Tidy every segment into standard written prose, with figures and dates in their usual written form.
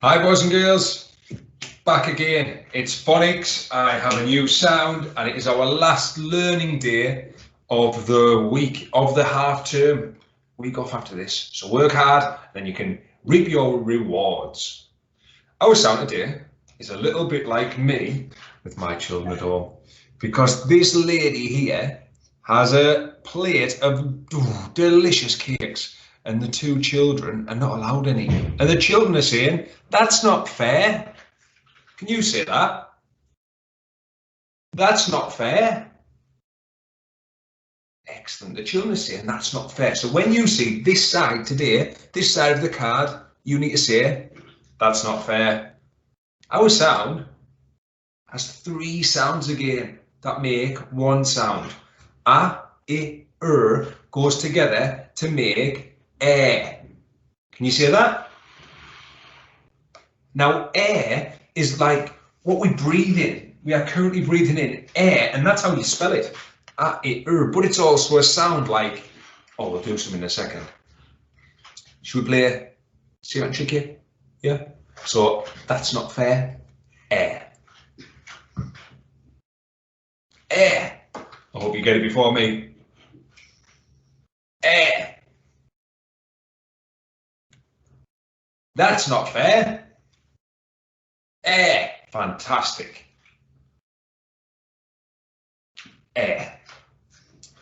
Hi boys and girls, back again. It's Phonics. I have a new sound and it is our last learning day of the week, of the half term. Week off after this. So work hard, then you can reap your rewards. Our sound today is a little bit like me with my children at home, because this lady here has a plate of delicious cakes and the two children are not allowed any. And the children are saying, that's not fair. Can you say that? That's not fair. Excellent. The children are saying that's not fair. So when you see this side today, this side of the card, you need to say, that's not fair. Our sound has three sounds again that make one sound. A, I, goes together to make air. Can you say that? Now air is like what we breathe in. We are currently breathing in air, and that's how you spell it. A, I, but it's also a sound like, oh, we'll do some in a second. Should we play see and tricky? Yeah. So that's not fair. Air. Air. I hope you get it before me. Air. That's not fair. Air. Fantastic. Air.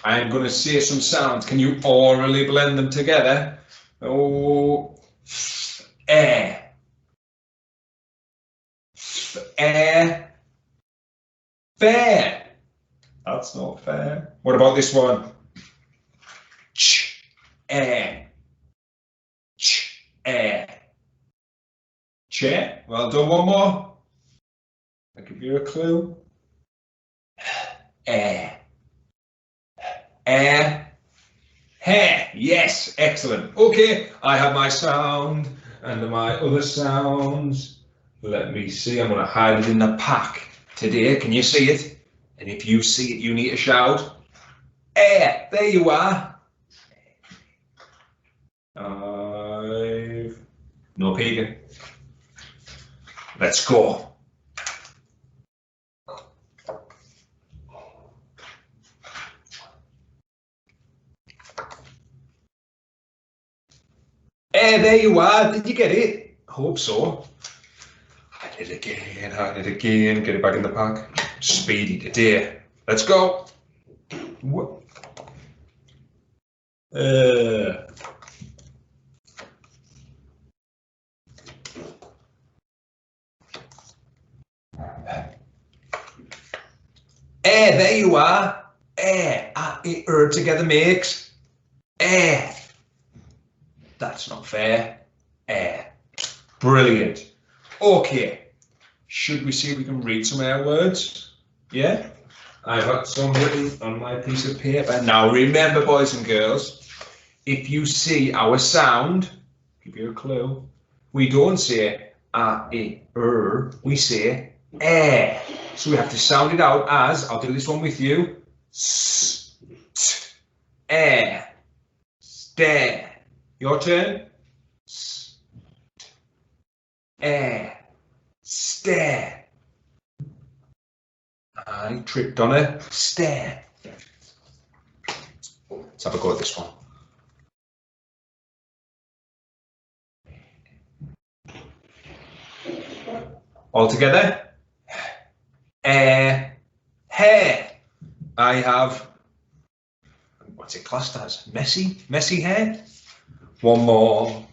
I'm going to say some sounds. Can you orally blend them together? Oh, air. Air. Fair. That's not fair. What about this one? Ch. Air. Ch. Air. Chair. Well done. One more. I'll give you a clue. Air. Air. Hair. Yes. Excellent. Okay. I have my sound and my other sounds. Let me see. I'm going to hide it in the pack today. Can you see it? And if you see it, you need to shout. Air. There you are. No peeking. Let's go. There you are. Did you get it? I hope so. I did it again. Get it back in the pack. Speedy today. Let's go. What? There you are. A, I, together makes air. That's not fair. Air. Brilliant. Okay. Should we see if we can read some air words? Yeah? I've got some written on my piece of paper. Now remember, boys and girls, if you see our sound, give you a clue, we don't say a, I, we say air. So we have to sound it out as, I'll do this one with you, s, t, air, stare. Your turn. S, t, air, stare. I tripped on a stare. Let's have a go at this one. All together. Air, hair. I have, what's it classed as? Messy hair. One more.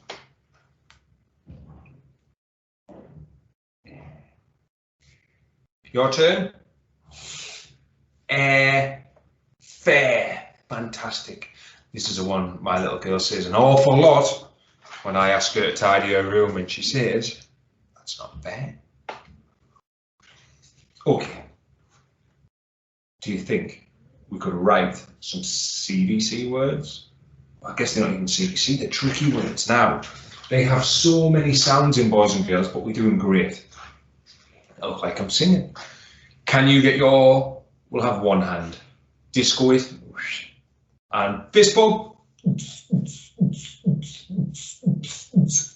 Your turn. Air, fair. Fantastic. This is the one my little girl says an awful lot when I ask her to tidy her room, and she says, that's not fair. Okay. Do you think we could write some CVC words? I guess they're not even CVC, they're tricky words. Now, they have so many sounds in, boys and girls, but we're doing great. I look like I'm singing. Can you get your, we'll have one hand. Disco it. And fist bump.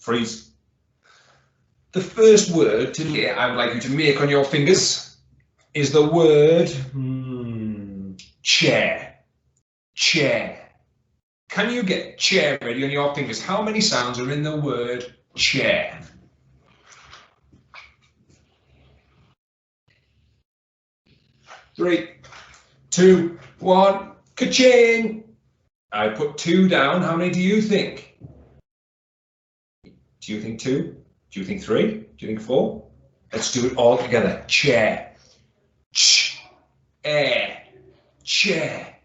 Freeze. the first word today I would like you to make on your fingers is the word chair. Chair. Can you get chair ready on your fingers? How many sounds are in the word chair? Three, two, one, ka-ching! I put 2 down. How many do you think? Do you think 2? Do you think 3? Do you think 4? Let's do it all together. Chair. Ch. Air. Chair.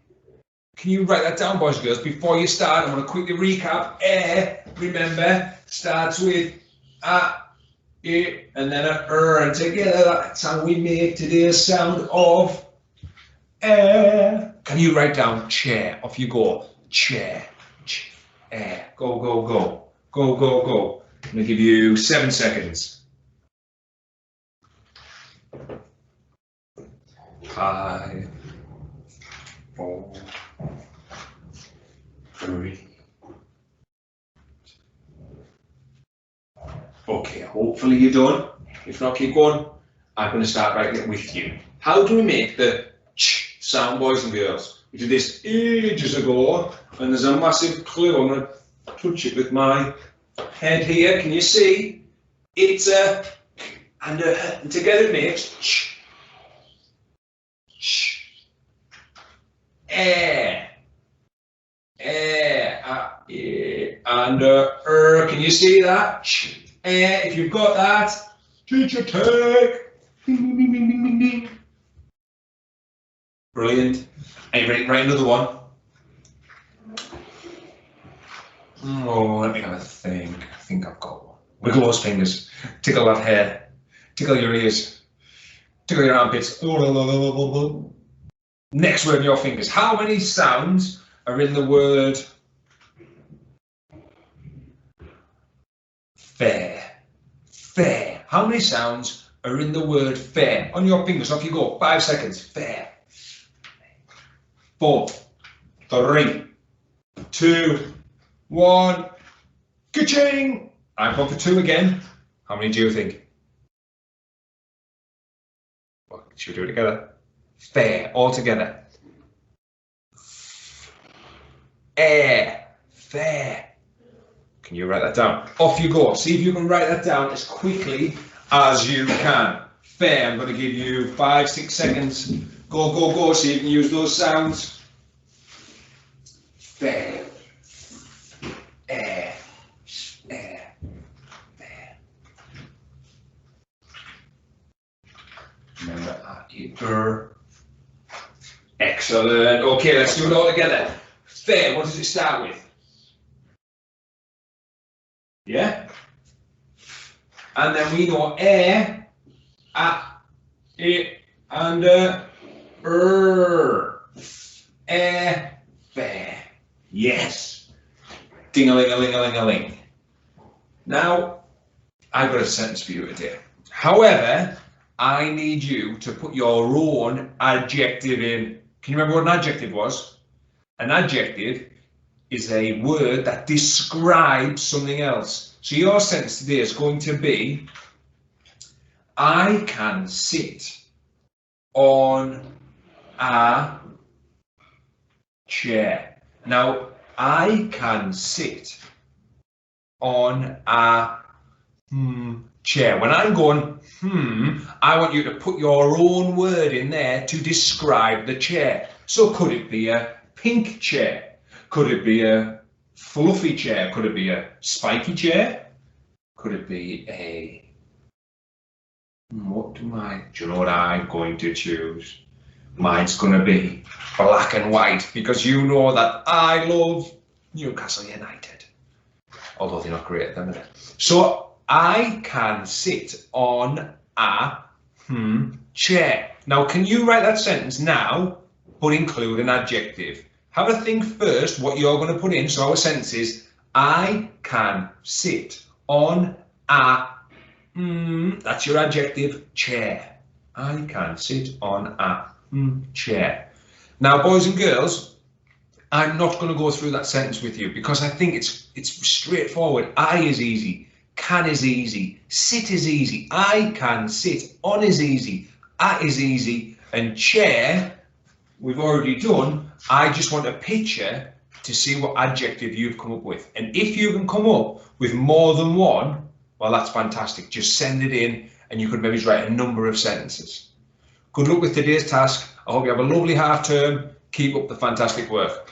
Can you write that down, boys and girls? Before you start, I'm going to quickly recap. Air, remember, starts with a, I, and then a and together that's how we make today's sound of air. Can you write down chair? Off you go. Chair. Ch, air. Go, go, go. Go, go, go. I'm going to give you 7 seconds. 5, 4, 3. Okay, hopefully you're done. If not, keep going. I'm going to start writing it with you. How do we make the ch sound, boys and girls? We did this ages ago, and there's a massive clue. I'm going to touch it with my head here. Can you see? It's a and together it makes ch. Ch. Air. Air. And can you see that? Ch. Air. If you've got that, teacher take. Ding, ding, ding, ding, ding, ding. Brilliant. And you write another one. Oh, let me have a think. I think I've got one. Wiggle those fingers. Tickle that hair. Tickle your ears. Tickle your armpits. Next word in your fingers. How many sounds are in the word fair? Fair. How many sounds are in the word fair? On your fingers. Off you go. 5 seconds. Fair. 4, 3, 2, 1. Ka-ching! I've gone for 2 again. How many do you think? Well, should we do it together? Fair, all together. Air, fair. Can you write that down? Off you go. See if you can write that down as quickly as you can. Fair, I'm going to give you 5, 6 seconds. Go, go, go, so you can use those sounds. Fair. Air. Air. Fair. Remember, excellent. Okay, let's do it all together. Fair, what does it start with? Yeah? And then we know air, it, and air, fair. Yes. Ding-a-ling-a-ling-a-ling-a-ling. Now, I've got a sentence for you today. However, I need you to put your own adjective in. Can you remember what an adjective was? An adjective is a word that describes something else. So your sentence today is going to be, I can sit on a chair. Now, I can sit on a chair. When I'm going, I want you to put your own word in there to describe the chair. So could it be a pink chair? Could it be a fluffy chair? Could it be a spiky chair? Could it be a... do you know what I'm going to choose? Mine's going to be black and white, because you know that I love Newcastle United. Although they're not great at the minute. So I can sit on a chair. Now, can you write that sentence now, but include an adjective? Have a think first what you're going to put in. So our sentence is, I can sit on a, that's your adjective, chair. I can sit on a chair. Now, boys and girls, I'm not going to go through that sentence with you because I think it's straightforward. I is easy. Can is easy. Sit is easy. I can sit. On is easy. At is easy. And chair, we've already done. I just want a picture to see what adjective you've come up with. And if you can come up with more than one, well, that's fantastic. Just send it in and you could maybe write a number of sentences. Good luck with today's task. I hope you have a lovely half term. Keep up the fantastic work.